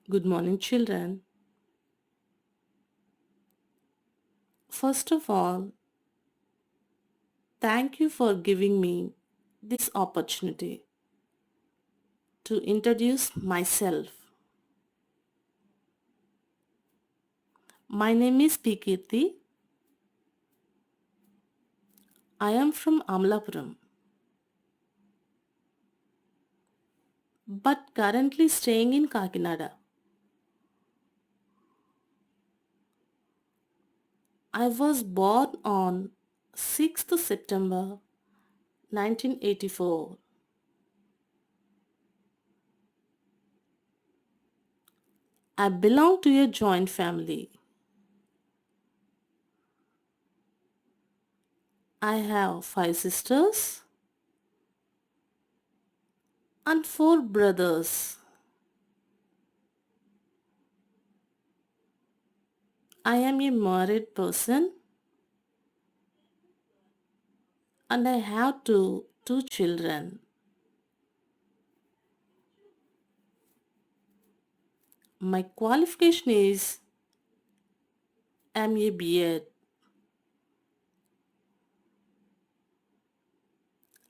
Good morning, children. First of all, thank you for giving me this opportunity to introduce myself. My name is P. Kirti. I am from Amlapuram, but currently staying in Kakinada. I was born on 6th September 1984. I belong to a joint family. I have five sisters and four brothers. I am a married person and I have two children. My qualification is MA B.Ed.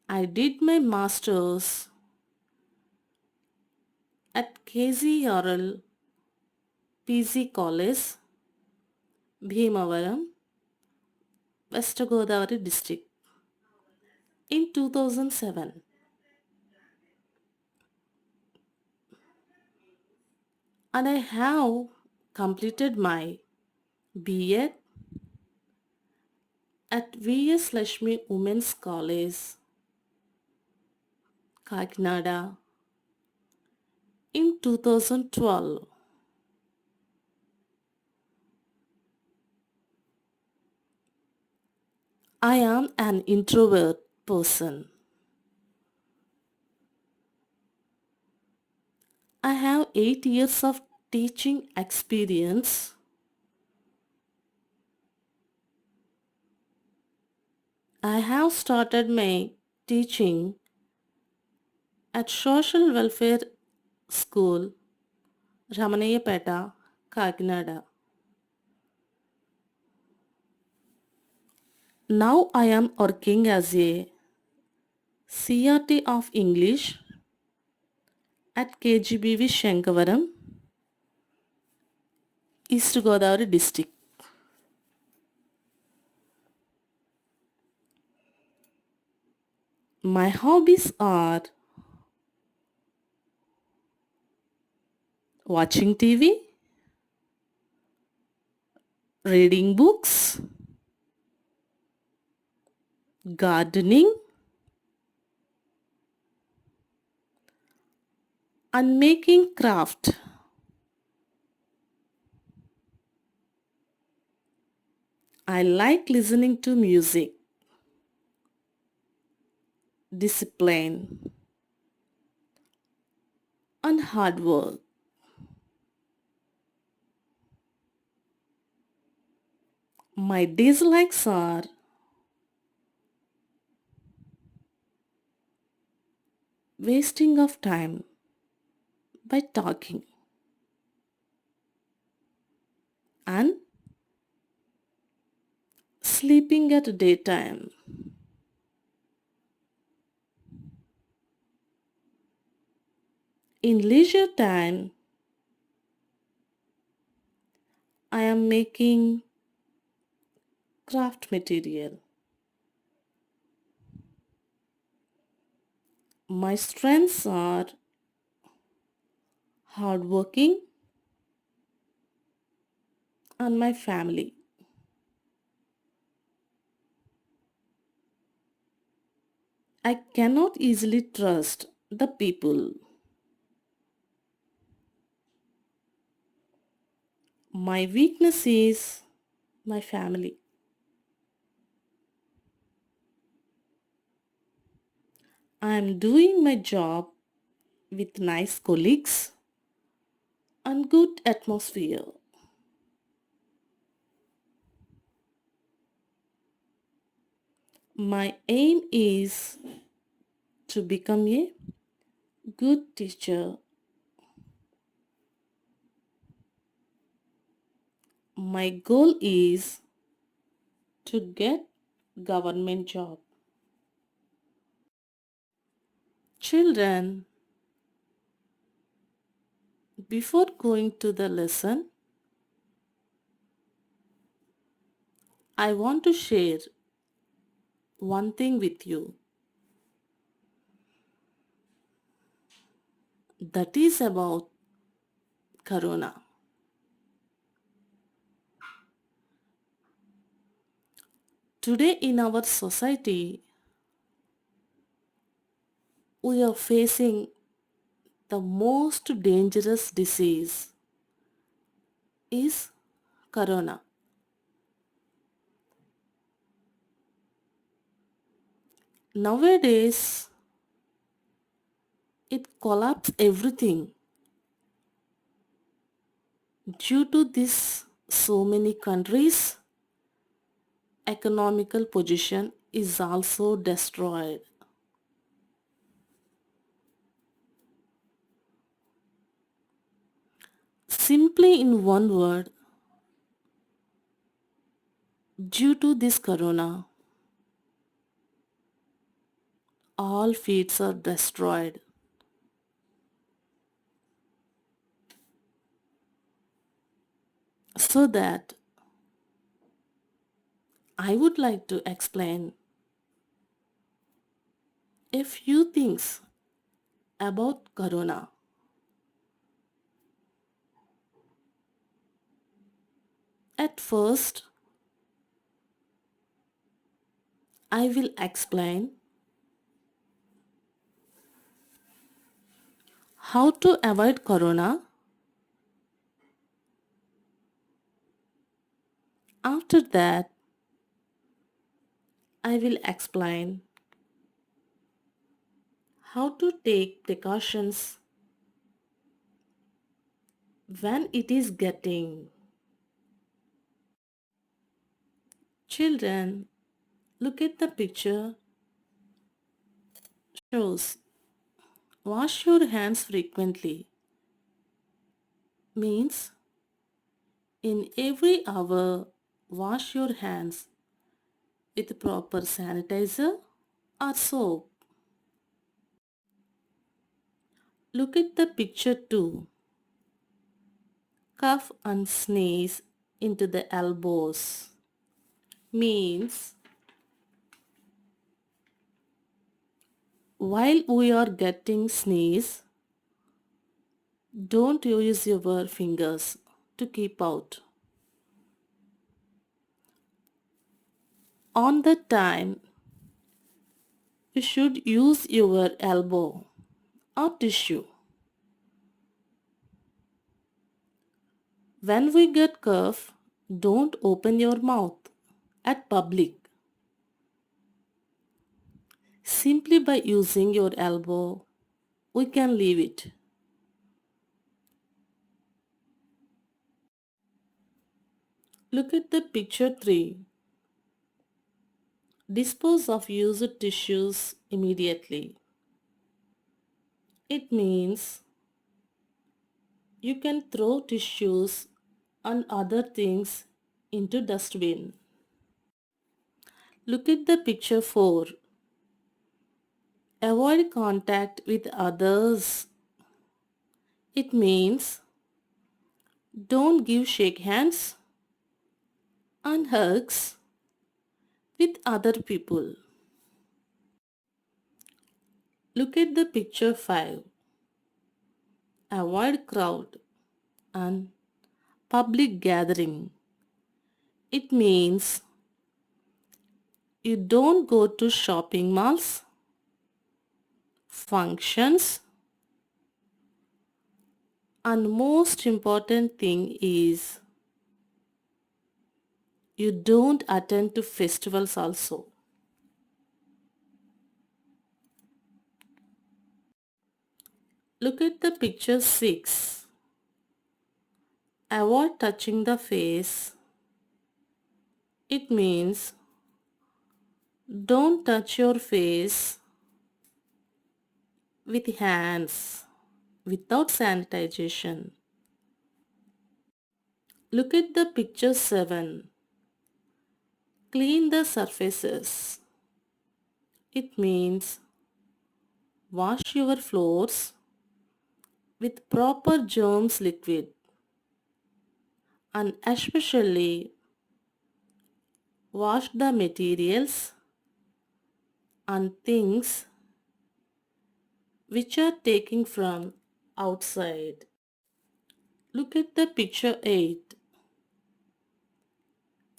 I did my masters at KZRL PG College, Bhimavaram, West Godavari district in 2007. And I have completed my B.Ed at V.S. Lakshmi Women's College, Kakinada in 2012. I am an introvert person. I have 8 years of teaching experience. I have started my teaching at Social Welfare School, Ramanayapeta, Kakinada. Now I am working as a CRT of English at KGBV Shankavaram, East Godavari district. My hobbies are watching TV, reading books, gardening, and making craft. I like listening to music, discipline, and hard work. My dislikes are wasting of time by talking and sleeping at daytime. In leisure time, I am making craft material. My strengths are hardworking and my family. I cannot easily trust the people. My weakness is my family. I am doing my job with nice colleagues and good atmosphere. My aim is to become a good teacher My goal is to get government job. Children, before going to the lesson, I want to share one thing with you. That is about Corona. Today in our society, we are facing the most dangerous disease is Corona. Nowadays, it collapses everything. Due to this, so many countries' economical position is also destroyed. Simply in one word, due to this Corona, all fields are destroyed. So that I would like to explain a few things about Corona. At first, I will explain how to avoid Corona. After that, I will explain how to take precautions when it is getting. Children, look at the picture shows wash your hands frequently means in every hour wash your hands with proper sanitizer or soap. Look at the picture 2. Cough and sneeze into the elbows means while we are getting sneeze, don't use your fingers to keep out. On the time, you should use your elbow or tissue. When we get cough, don't open your mouth at public. Simply by using your elbow, we can leave it. Look at the picture 3. Dispose of used tissues immediately. It means you can throw tissues and other things into dustbin. Look at the picture 4. Avoid contact with others. It means don't give shake hands and hugs with other people. Look at the picture 5. Avoid crowd and public gathering. It means you don't go to shopping malls, functions, and most important thing is you don't attend to festivals also. Look at the picture 6. Avoid touching the face. It means don't touch your face with hands without sanitization. Look at the picture 7. Clean the surfaces. It means wash your floors with proper germs liquid, and especially wash the materials and things which are taken from outside. Look at the picture 8.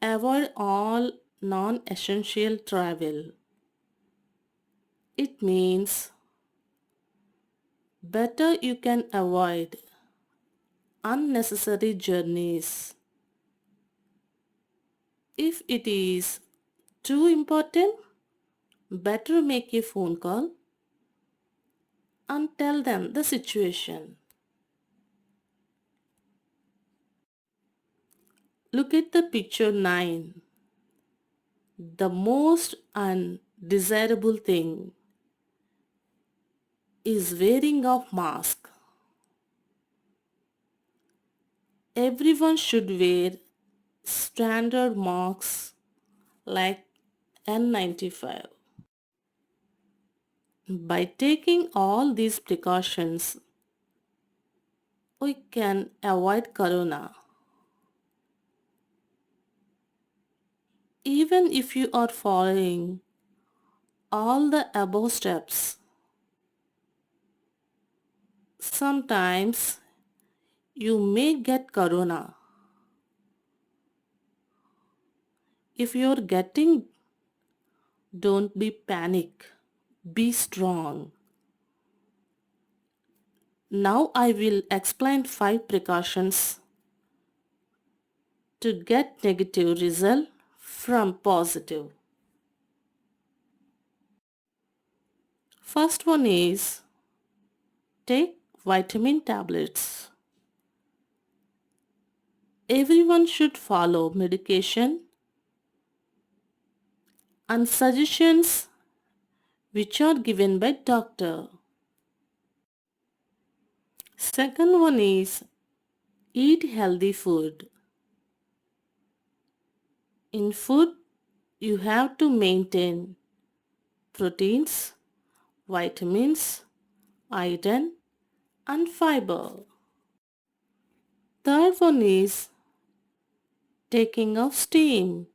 Avoid all non-essential travel. It means better you can avoid unnecessary journeys. If it is too important, better make a phone call and tell them the situation. Look at the picture 9. The most undesirable thing is wearing of mask. Everyone should wear standard masks like N95. By taking all these precautions, we can avoid corona. Even if you are following all the above steps, sometimes you may get corona. If you are getting, don't be panic. Be strong. Now I will explain 5 precautions to get negative result from positive. First one is take vitamin tablets. Everyone should follow medication and suggestions which are given by doctor. Second one is eat healthy food. In food, you have to maintain proteins, vitamins, iron and fiber. Third one is taking of steam.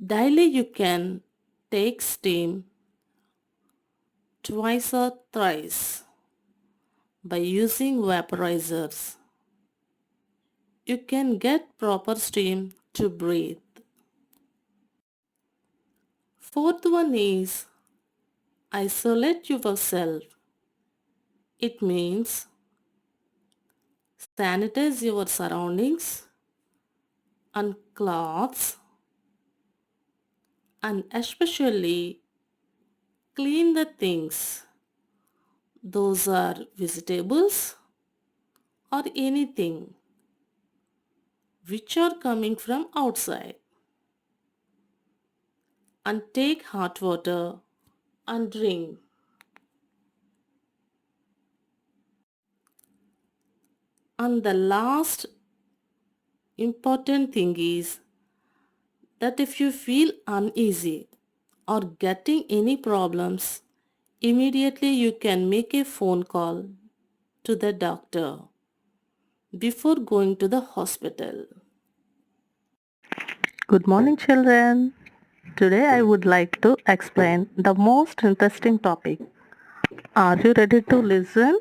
Daily you can take steam twice or thrice by using vaporizers. You can get proper steam to breathe. Fourth one is isolate yourself. It means sanitize your surroundings and clothes, and especially clean the things. Those are vegetables or anything which are coming from outside, and take hot water and drink. And the last important thing is that if you feel uneasy or getting any problems, immediately you can make a phone call to the doctor before going to the hospital. Good morning, children. Today I would like to explain the most interesting topic. Are you ready to listen?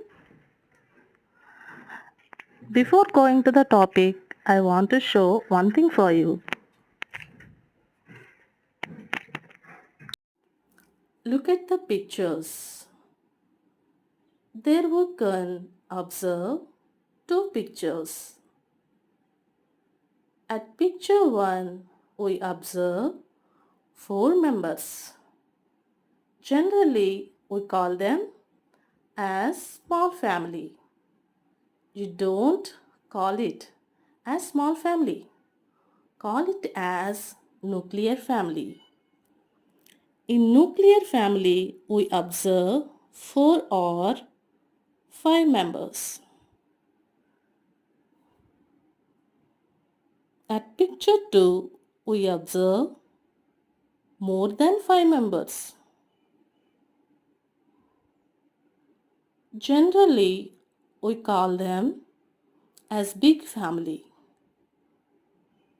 Before going to the topic, I want to show one thing for you. Look at the pictures. There we can observe two pictures. At picture 1, we observe 4 members. Generally, we call them as small family. You don't call it as small family. Call it as nuclear family. In nuclear family, we observe 4 or 5 members. At picture 2, we observe more than 5 members. Generally, we call them as big family.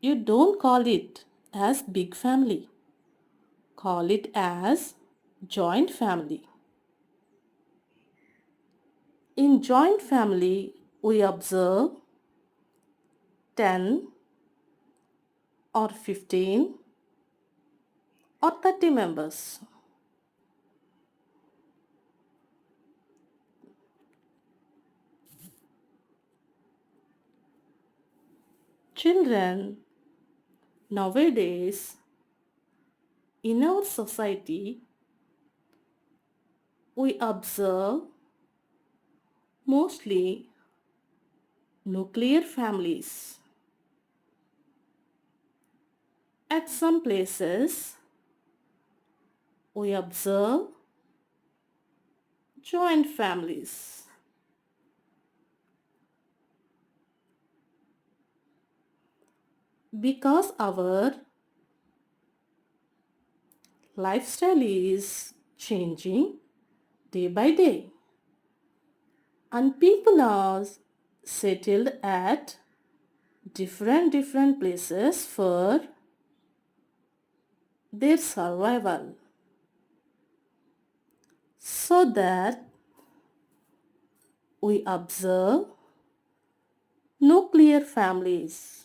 You don't call it as big family. Call it as joint family. In joint family, we observe 10 or 15 or 30 members. Children, nowadays, in our society, we observe mostly nuclear families. At some places, we observe joint families. Because our lifestyle is changing day by day, and people are settled at different places for their survival, so that we observe nuclear families.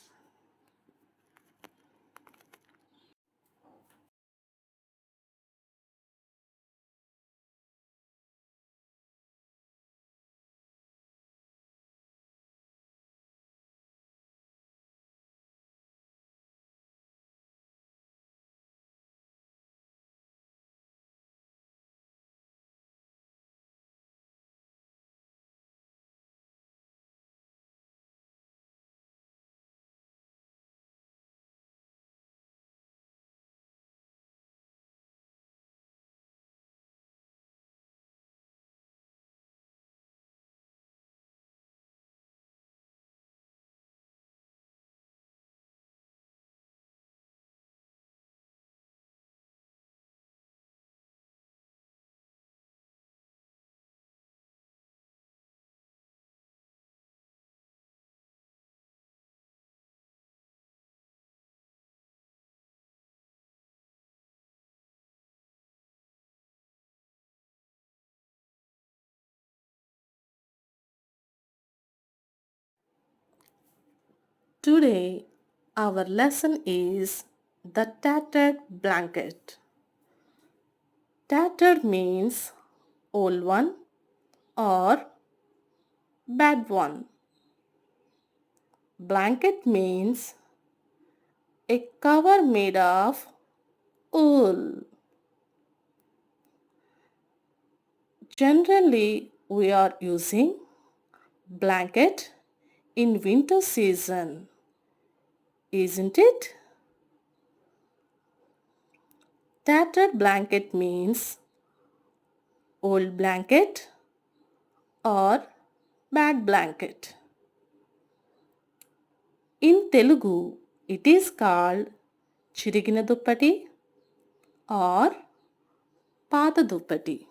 Today, our lesson is the tattered blanket. Tattered means old one or bad one. Blanket means a cover made of wool. Generally, we are using blanket in winter season, isn't it? Tattered blanket means old blanket or bad blanket. In Telugu, it is called chirigina duppati or pada duppati.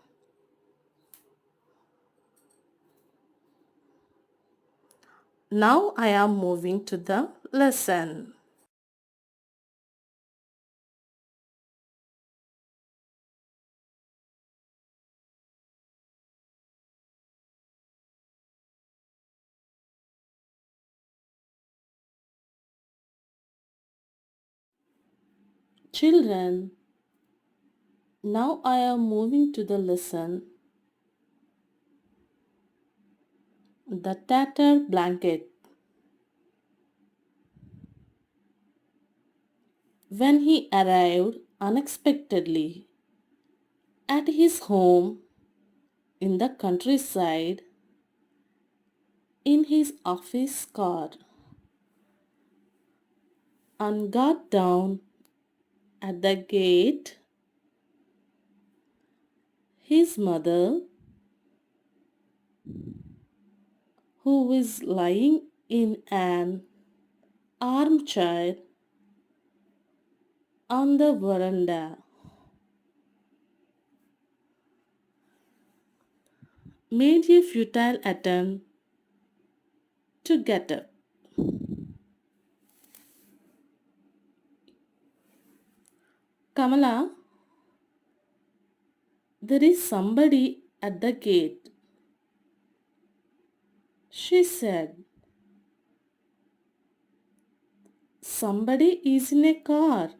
Now I am moving to the lesson. Children, now I am moving to the lesson. The tattered blanket. When he arrived unexpectedly at his home in the countryside in his office car and got down at the gate, his mother, who was lying in an armchair on the veranda made a futile attempt to get up. Kamala, there is somebody at the gate, she said. Somebody is in a car.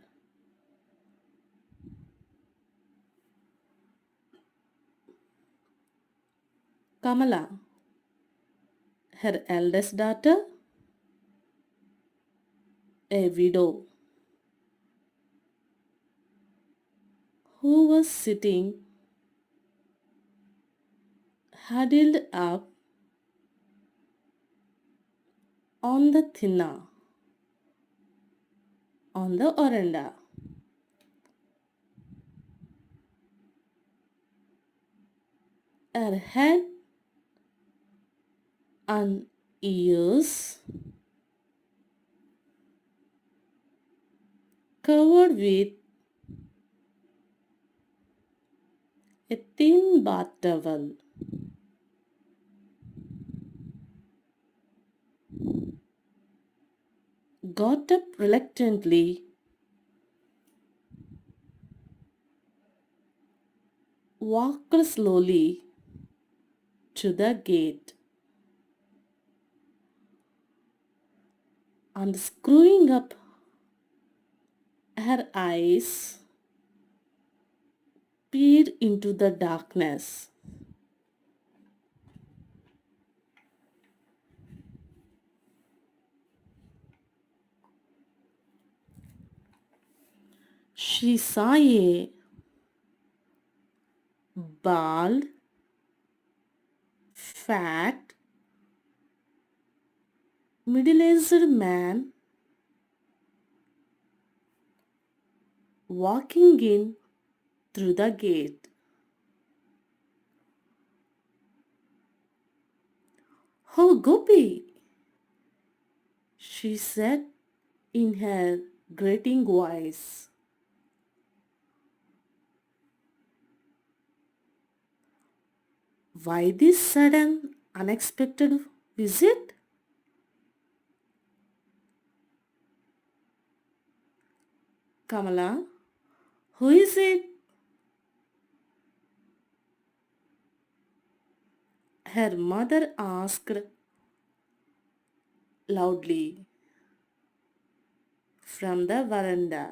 Kamala, her eldest daughter, a widow, who was sitting huddled up on the thinna on the veranda. Her head and ears covered with a thin bath towel. Got up reluctantly, walked slowly to the gate, and screwing up her eyes, peered into the darkness. She saw a bald, fat, middle-aged man walking in through the gate. "Oh, Gopi," she said in her grating voice. "Why this sudden, unexpected visit?" "Kamala, who is it?" her mother asked loudly from the veranda.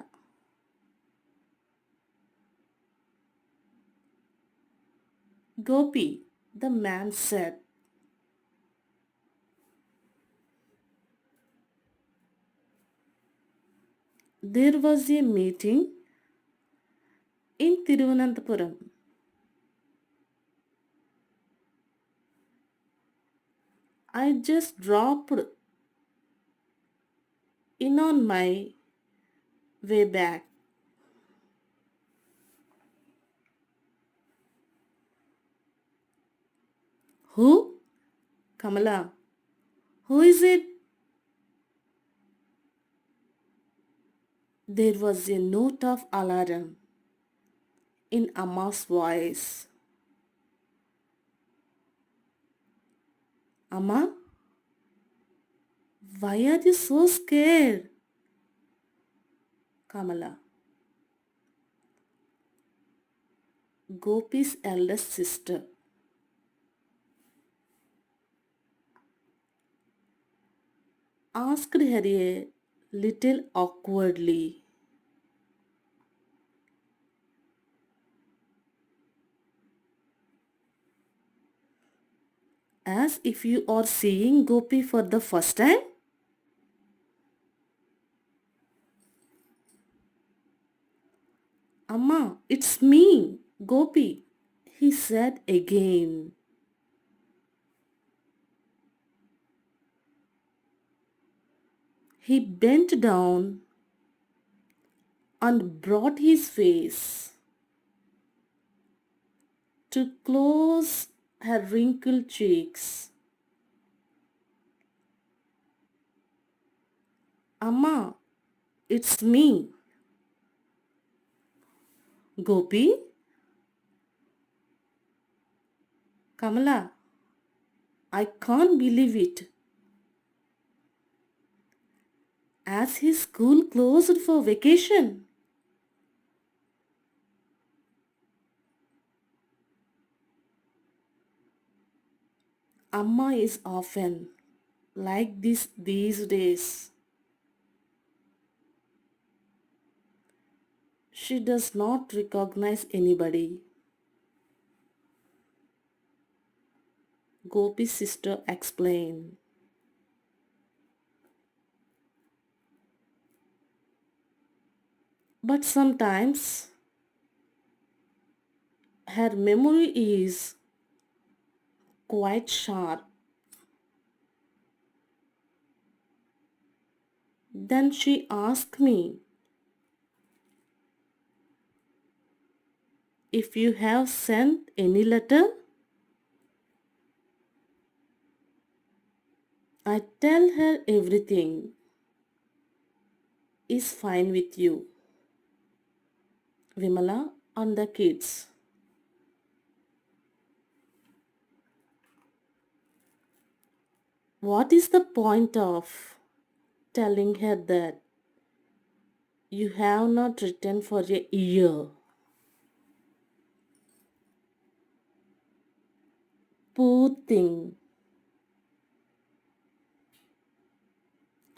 "Gopi," the man said. "There was a meeting in Thiruvananthapuram. I just dropped in on my way back." "Who?" "Kamala. Who is it?" There was a note of alarm in Amma's voice. "Amma, why are you so scared?" Kamala, Gopi's eldest sister, asked her a little awkwardly. "As if you are seeing Gopi for the first time?" "Amma, it's me, Gopi," he said again. He bent down and brought his face to close her wrinkled cheeks. Amma, it's me. Gopi, Kamala, I can't believe it. As his school closed for vacation. Amma is often like this these days. She does not recognize anybody. Gopi's sister explained. But sometimes her memory is quite sharp. Then she asked me if you have sent any letter. I tell her everything is fine with you, Vimala, and the kids. What is the point of telling her that you have not written for a year? Poor thing.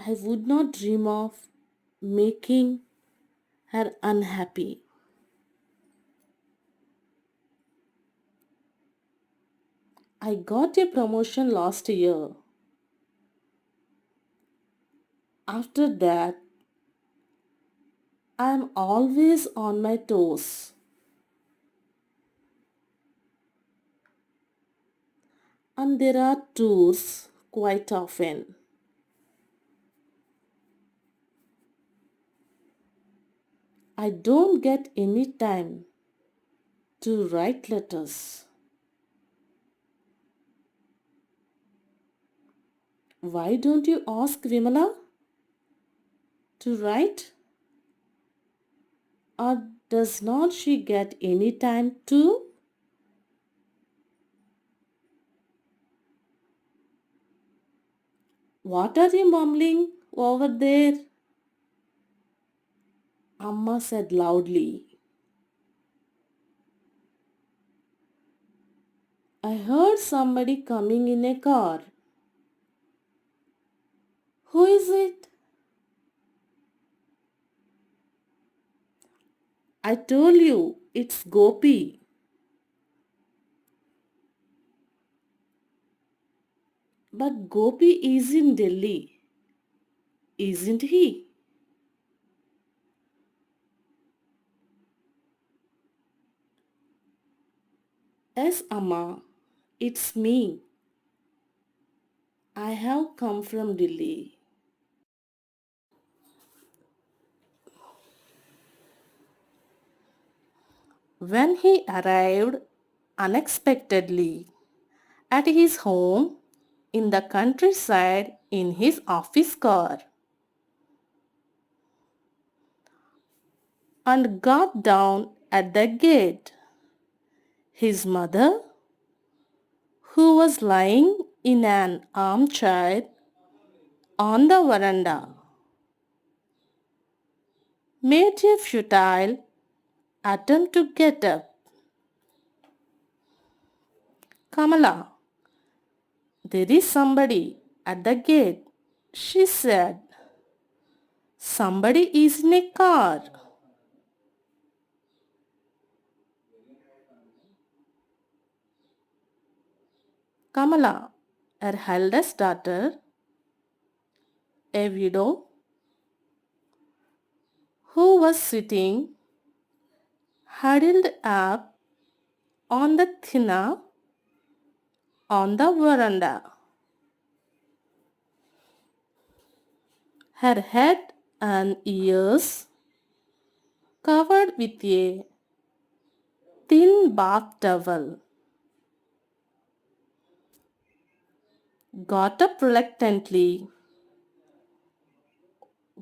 I would not dream of making her unhappy. I got a promotion last year. After that, I am always on my toes. And there are tours quite often. I don't get any time to write letters. Why don't you ask Vimala to write? Or does not she get any time to? What are you mumbling over there? Amma said loudly. I heard somebody coming in a car. Who is it? I told you it's Gopi. But Gopi is in Delhi, isn't he? Yes, Amma, it's me. I have come from Delhi. When he arrived unexpectedly at his home in the countryside in his office car and got down at the gate, his mother, who was lying in an armchair on the veranda, made a futile attempt to get up. Kamala, there is somebody at the gate, she said. Somebody is in a car. Kamala, her eldest daughter, a widow, who was sitting huddled up on the thinna on the veranda, her head and ears covered with a thin bath towel, got up reluctantly,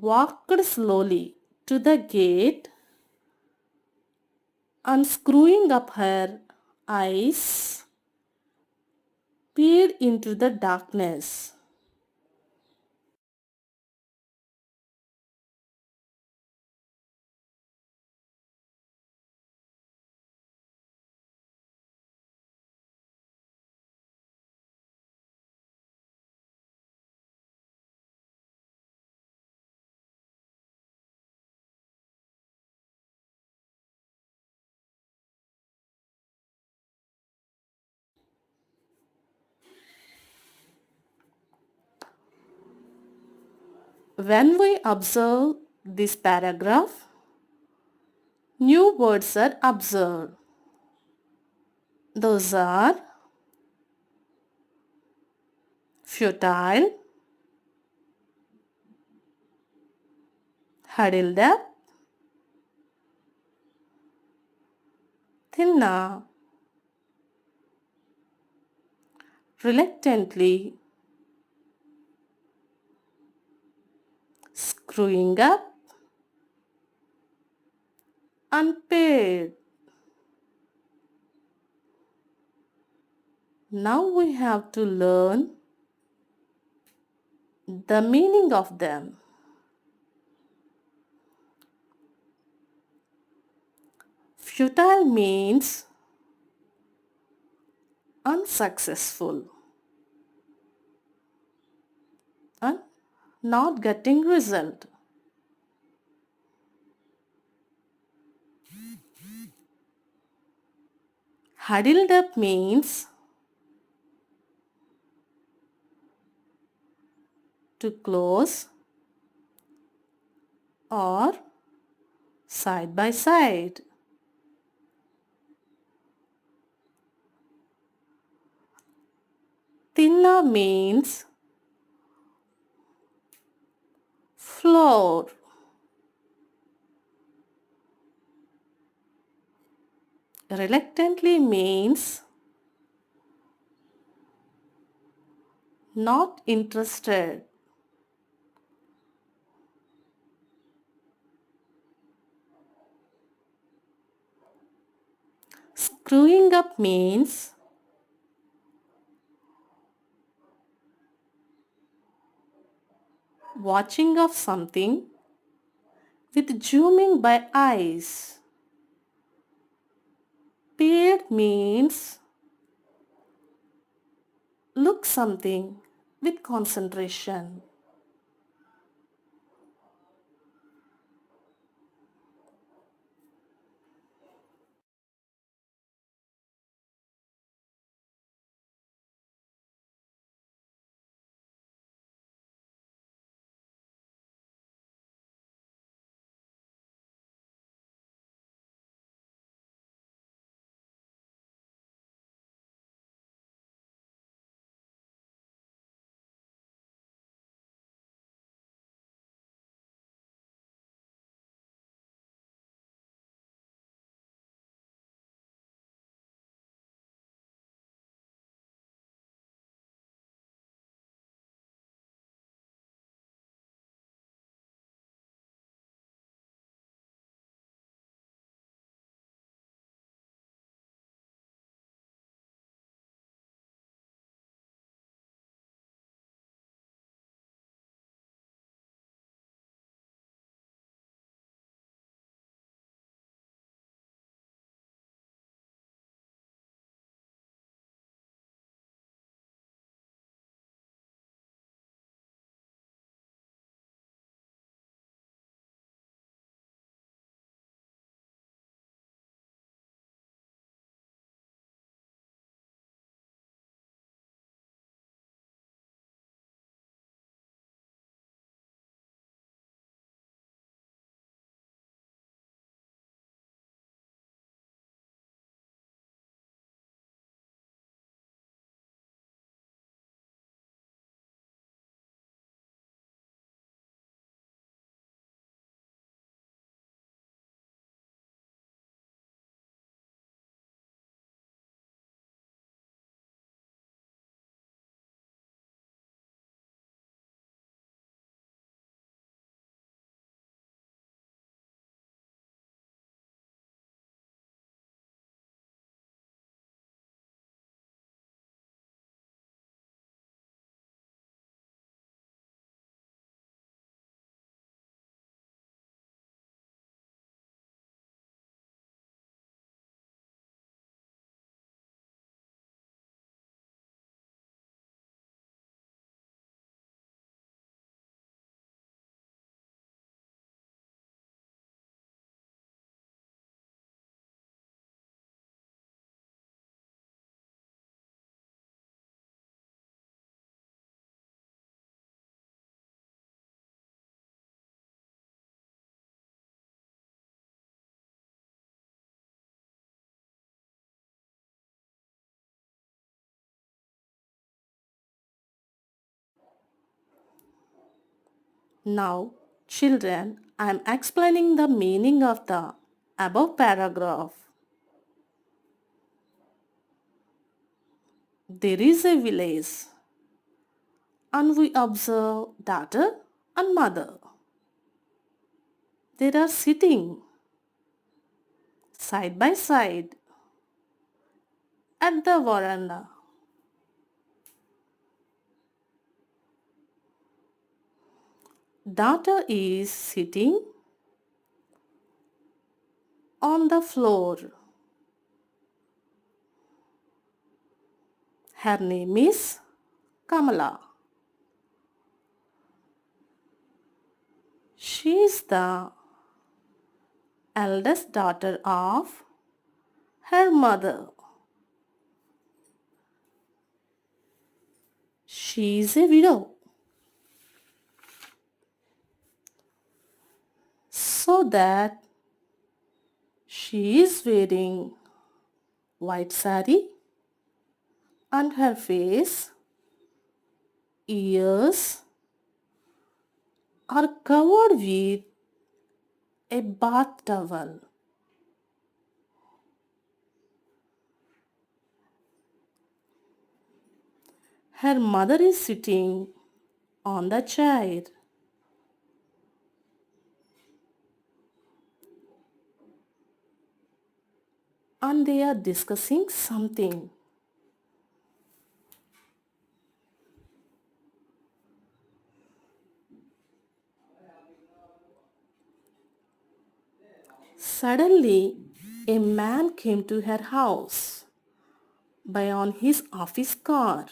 walked slowly to the gate, unscrewing up her eyes, peered into the darkness. When we observe this paragraph, new words are observed. Those are futile, huddled up, thinna, reluctantly, screwing up, unpaid. Now we have to learn the meaning of them. Futile means unsuccessful and not getting result. Huddled up means to close or side by side. Thinna means floor. Reluctantly means not interested. Screwing up means watching of something with zooming by eyes. Peered means look something with concentration. Now, children, I am explaining the meaning of the above paragraph. There is a village, and we observe daughter and mother. They are sitting side by side at the veranda. Daughter is sitting on the floor. Her name is Kamala. She is the eldest daughter of her mother. She is a widow. So that she is wearing white sari and her face, ears are covered with a bath towel. Her mother is sitting on the chair. And they are discussing something. Suddenly, a man came to her house by on his office car.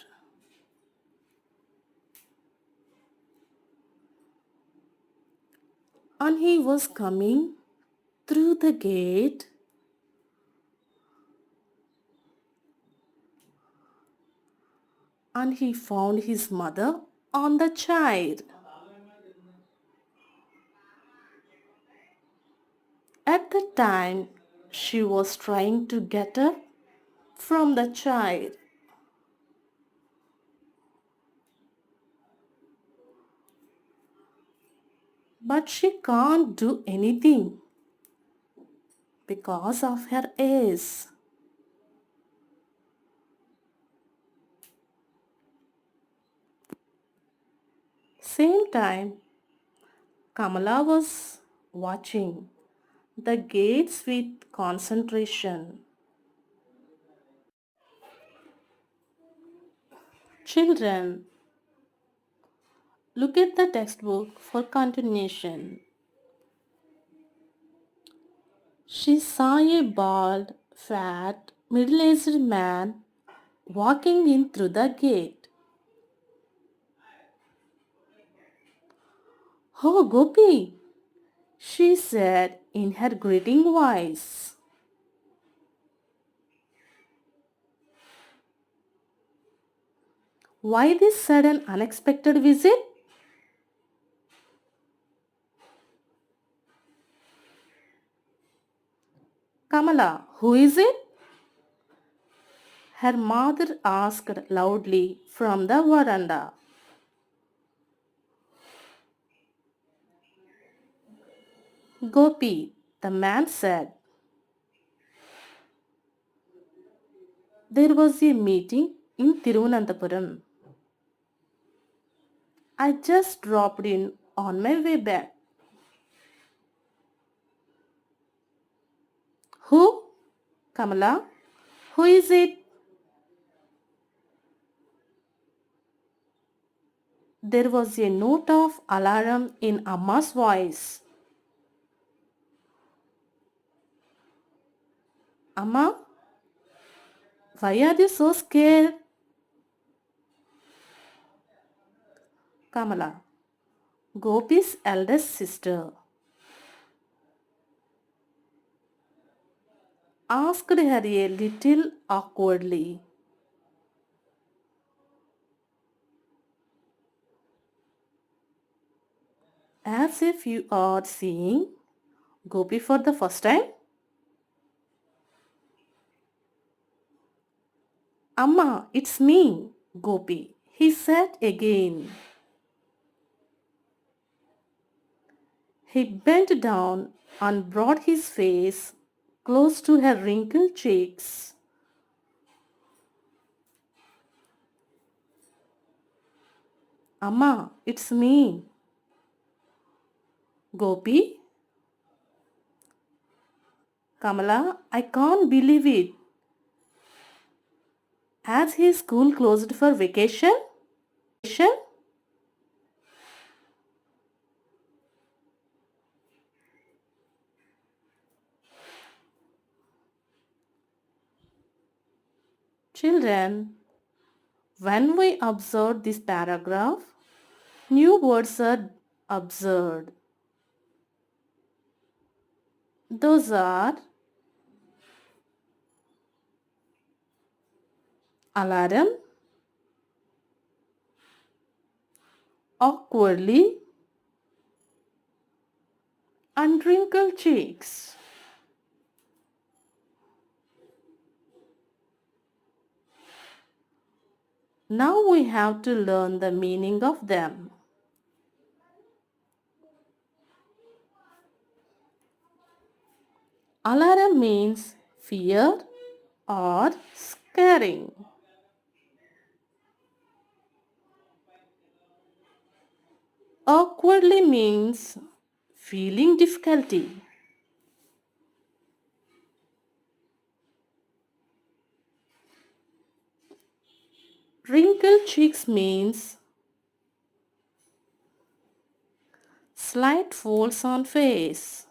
And he was coming through the gate and he found his mother on the chair. At the time, she was trying to get up from the chair. But she can't do anything because of her age. Same time, Kamala was watching the gates with concentration. Children, look at the textbook for continuation. She saw a bald, fat, middle-aged man walking in through the gate. Oh, Gopi, she said in her greeting voice. Why this sudden unexpected visit? Kamala, who is it? Her mother asked loudly from the veranda. Gopi, the man said. There was a meeting in Thiruvananthapuram. I just dropped in on my way back. Who? Kamala? Who is it? There was a note of alarm in Amma's voice. Amma, why are you so scared? Kamala, Gopi's eldest sister, asked her a little awkwardly. As if you are seeing Gopi for the first time? Amma, it's me, Gopi, he said again. He bent down and brought his face close to her wrinkled cheeks. Amma, it's me. Gopi, Kamala, I can't believe it. Has his school closed for vacation? Children, when we observe this paragraph, new words are observed. Those are alarm, awkwardly, and wrinkled cheeks. Now we have to learn the meaning of them. Alarm means fear or scaring. Awkwardly means feeling difficulty. Wrinkled cheeks means slight folds on face.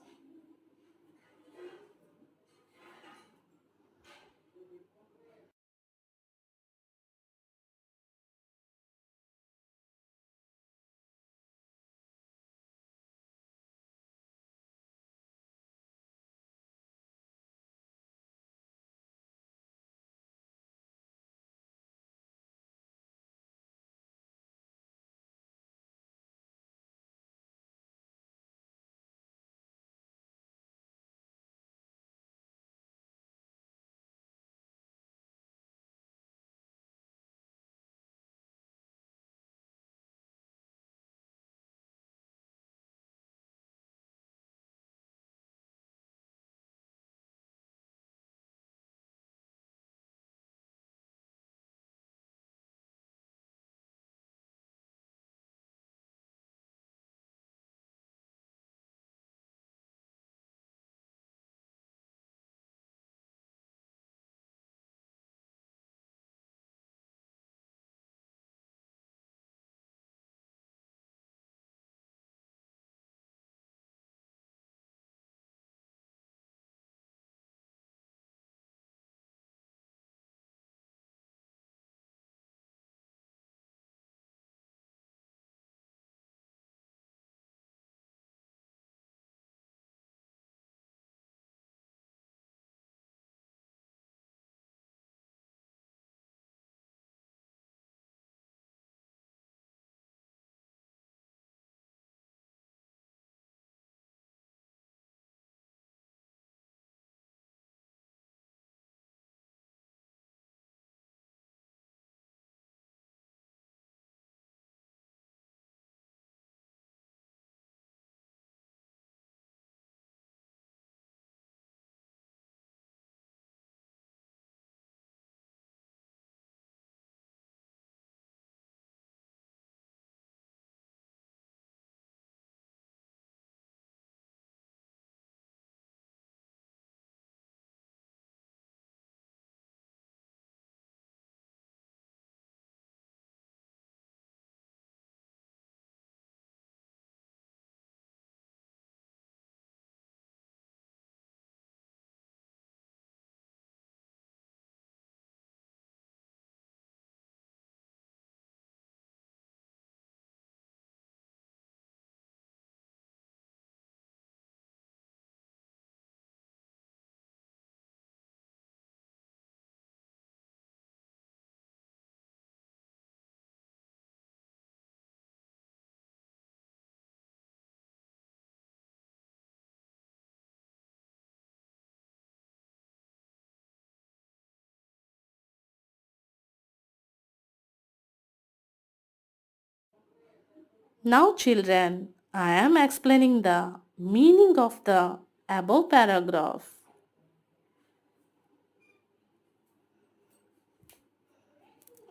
Now, children, I am explaining the Meaning of the above paragraph.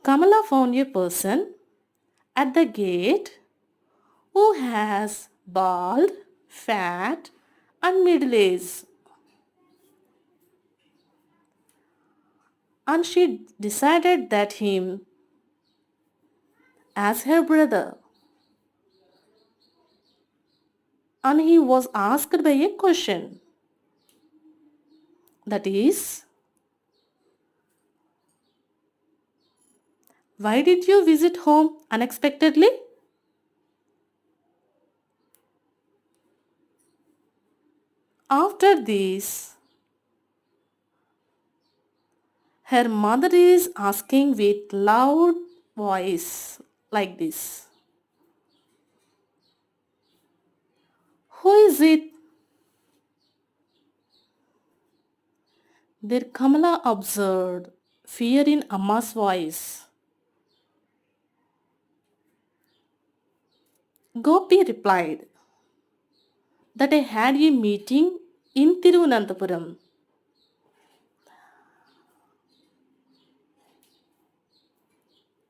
Kamala found a person at the gate who has bald, fat, and middle age, and she decided that him as her brother, and he was asked by a question, that is, why did you visit home unexpectedly? After this, her mother is asking with loud voice like this, who is it? There Kamala observed fear in Amma's voice. Gopi replied that I had a meeting in Tiruvananthapuram,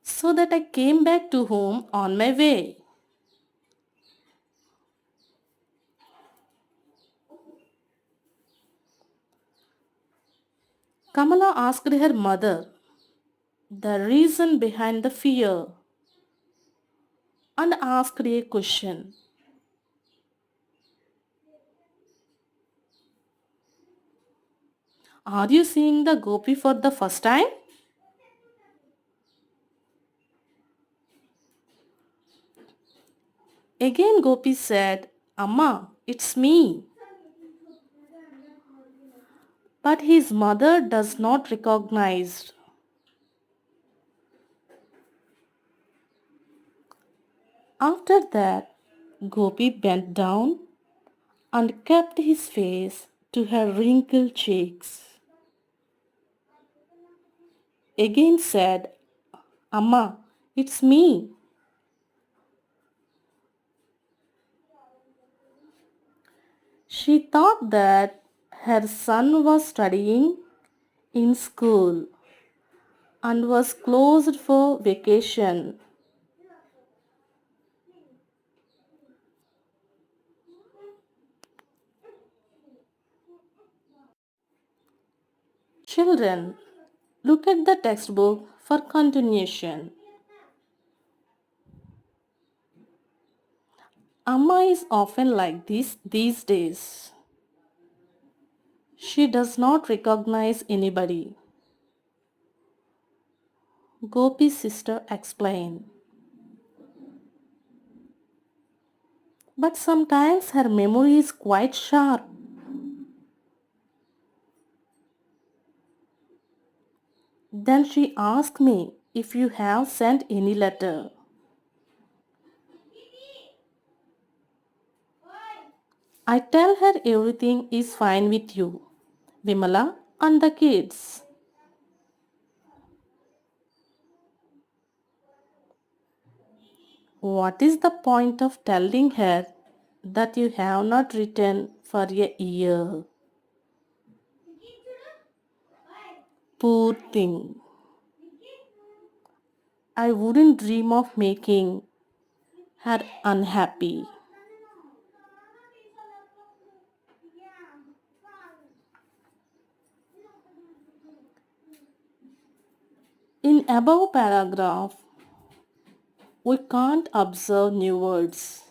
so that I came back to home on my way. Kamala asked her mother the reason behind the fear and asked a question. Are you seeing the Gopi for the first time? Again Gopi said, Amma, it's me. But his mother does not recognize. After that, Gopi bent down and kept his face to her wrinkled cheeks. Again said, Amma, it's me. She thought that her son was studying in school and was closed for vacation. Children, look at the textbook for continuation. Amma is often like this these days. She does not recognize anybody. Gopi's sister explained. But sometimes her memory is quite sharp. Then she asked me if you have sent any letter. I tell her everything is fine with you, Vimala, and the kids. What is the point of telling her that you have not written for a year? Poor thing. I wouldn't dream of making her unhappy. In above paragraph, we can't observe new words.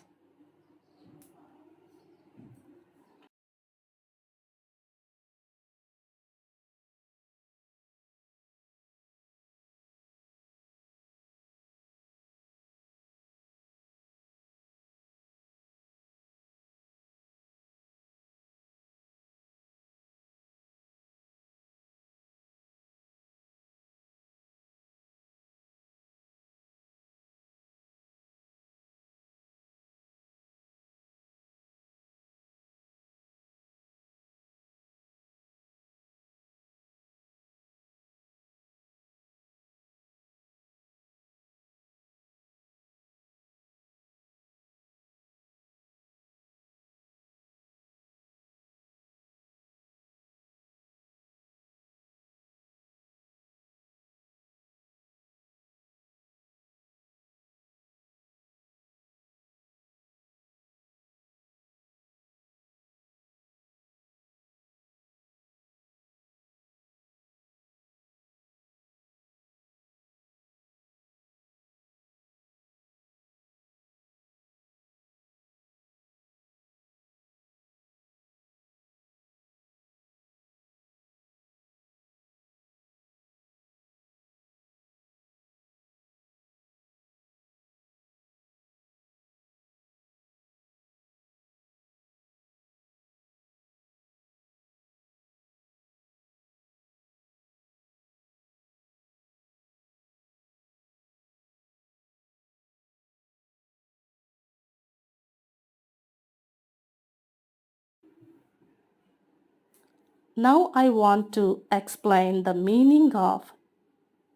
Now I want to explain the meaning of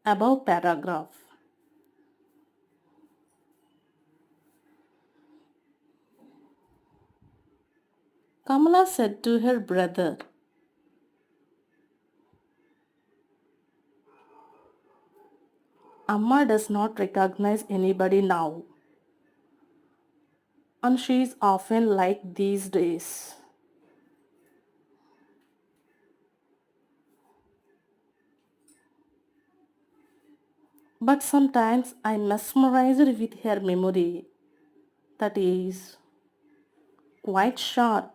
above paragraph. Kamala said to her brother, Amma does not recognize anybody now, and she is often like these days. But sometimes I'm mesmerized with her memory, that is quite sharp,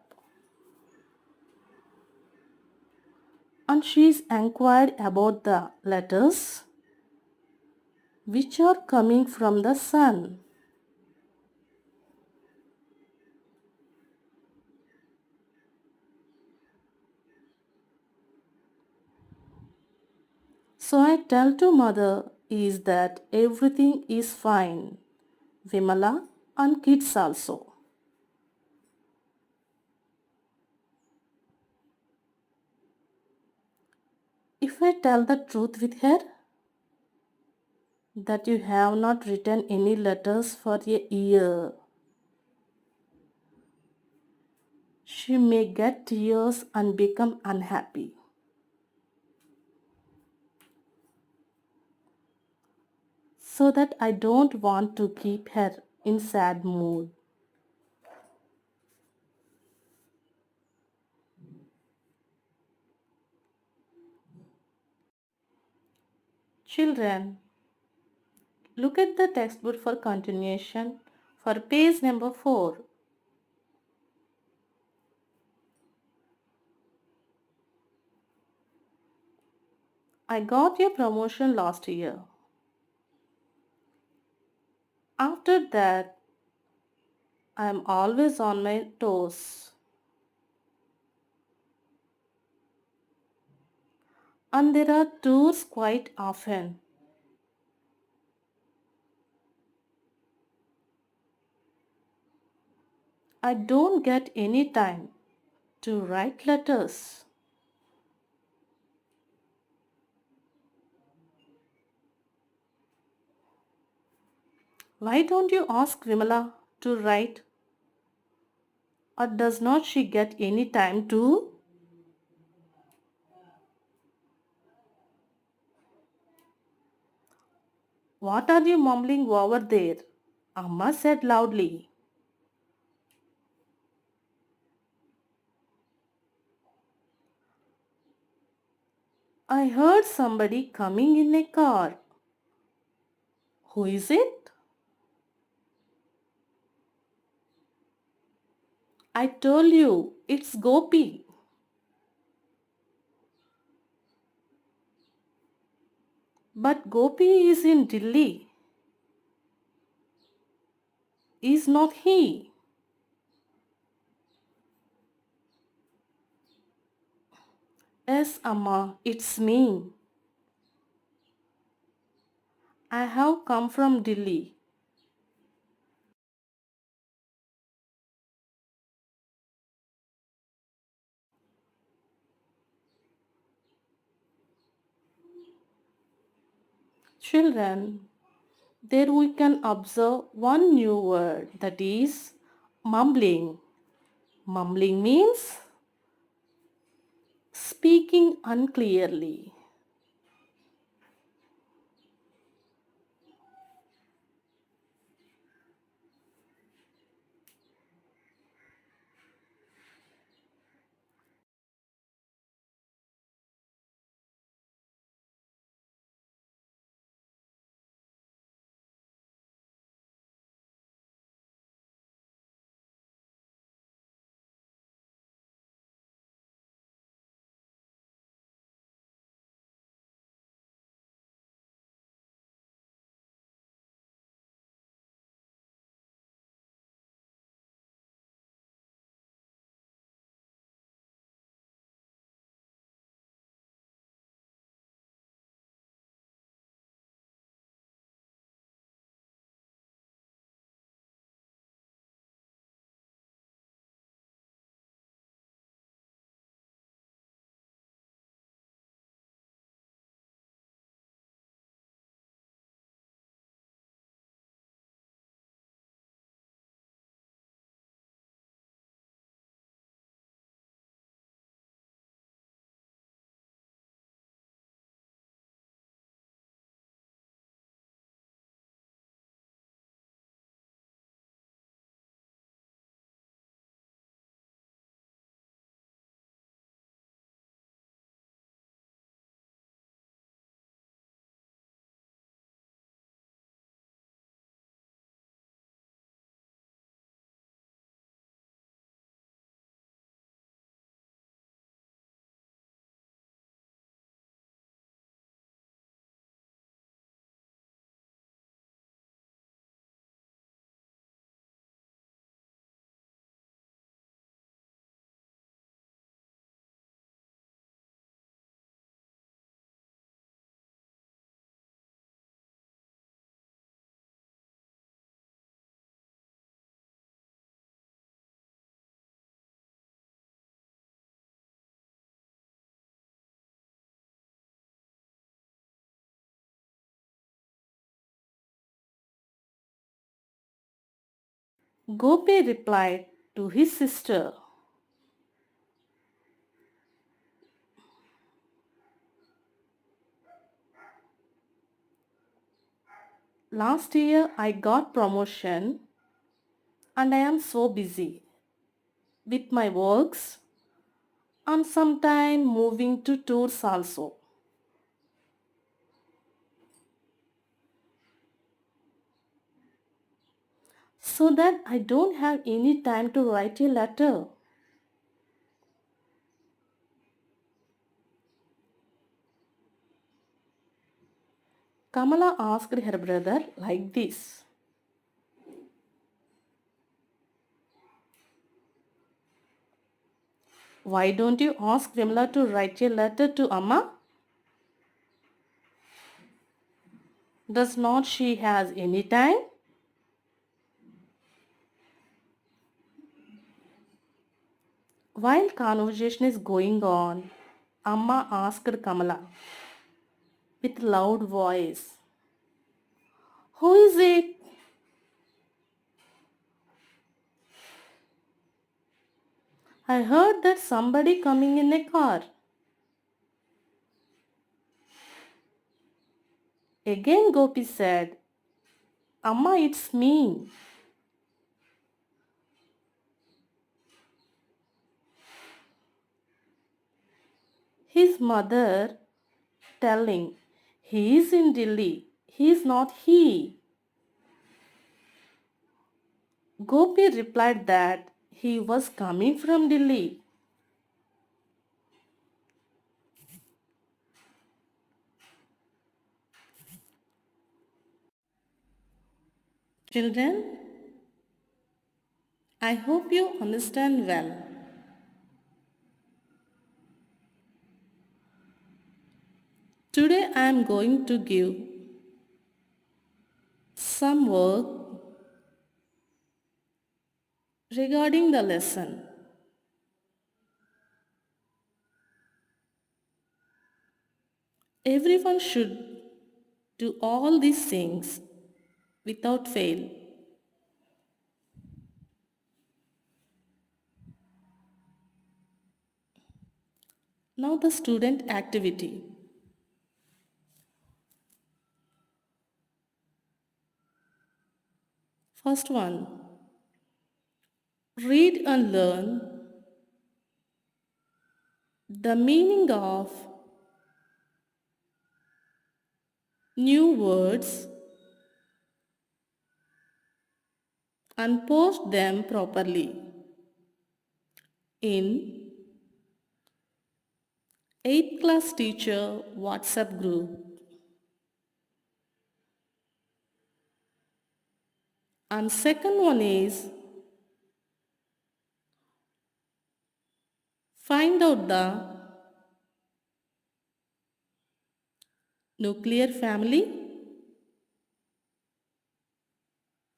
and she is inquired about the letters which are coming from the sun. So I tell to mother is that everything is fine, Vimala and kids also. If I tell the truth with her, that you have not written any letters for a year, she may get tears and become unhappy. So that I don't want to keep her in sad mood. Children, look at the textbook for continuation for page number 4. I got a promotion last year. After that, I am always on my toes. And there are tours quite often. I don't get any time to write letters. Why don't you ask Vimala to write? Or does not she get any time to? What are you mumbling over there? Amma said loudly. I heard somebody coming in a car. Who is it? I told you, it's Gopi. But Gopi is in Delhi. Is not he? Yes, Amma, it's me. I have come from Delhi. Children, there we can observe one new word, that is mumbling. Mumbling means speaking unclearly. Gopi replied to his sister, "Last year I got promotion and I am so busy with my works and sometime moving to tours also. So that I don't have any time to write a letter." Kamala asked her brother like this, "Why don't you ask Vimla to write a letter to Amma? Does not she has any time?" While conversation is going on, Amma asked Kamala with loud voice, "Who is it? I heard that somebody coming in a car." Again Gopi said, "Amma, it's me." His mother telling, "He is in Delhi. He is not he." Gopi replied that he was coming from Delhi. Children, I hope you understand well. Today I am going to give some work regarding the lesson. Everyone should do all these things without fail. Now the student activity. First one, read and learn the meaning of new words and post them properly in 8th class teacher WhatsApp group. And second one is find out the nuclear family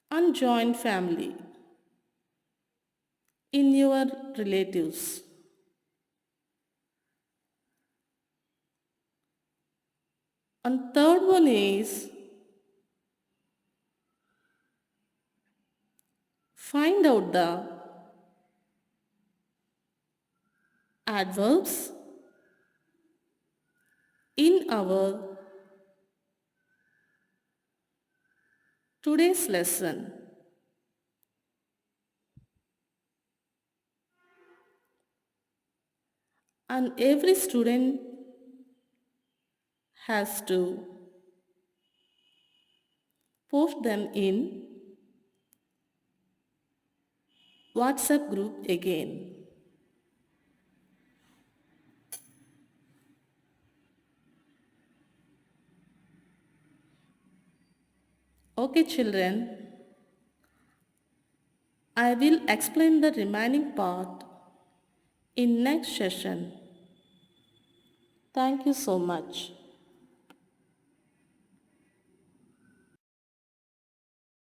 and joint family in your relatives. And third one is find out the adverbs in our today's lesson. And every student has to post them in WhatsApp group again. Okay children, I will explain the remaining part in next session. Thank you so much.